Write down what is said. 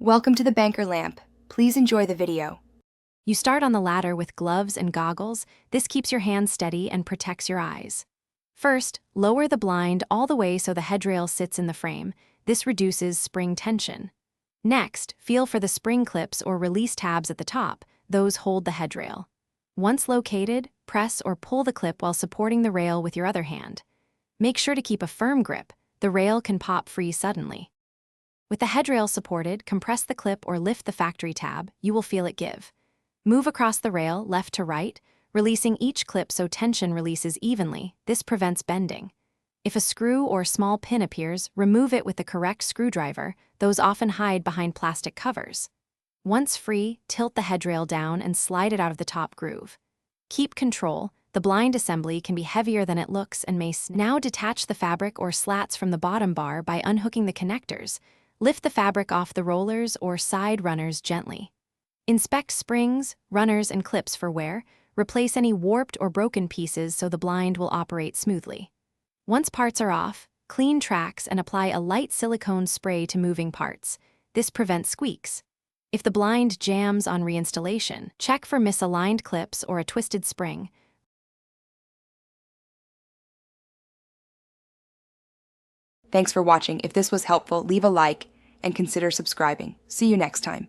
Welcome to the banker lamp. Please enjoy the video. You start on the ladder with gloves and goggles. This keeps your hands steady and protects your eyes. First, lower the blind all the way so the headrail sits in the frame. This reduces spring tension. Next, feel for the spring clips or release tabs at the top. Those hold the headrail. Once located, press or pull the clip while supporting the rail with your other hand. Make sure to keep a firm grip. The rail can pop free suddenly. With the headrail supported, compress the clip or lift the factory tab. You will feel it give. Move across the rail, left to right, releasing each clip so tension releases evenly. This prevents bending. If a screw or small pin appears, remove it with the correct screwdriver. Those often hide behind plastic covers. Once free, tilt the headrail down and slide it out of the top groove. Keep control. The blind assembly can be heavier than it looks and may now detach the fabric or slats from the bottom bar by unhooking the connectors. Lift the fabric off the rollers or side runners gently. Inspect springs, runners, and clips for wear. Replace any warped or broken pieces so the blind will operate smoothly. Once parts are off, clean tracks and apply a light silicone spray to moving parts. This prevents squeaks. If the blind jams on reinstallation, check for misaligned clips or a twisted spring. Thanks for watching. If this was helpful, leave a like and consider subscribing. See you next time.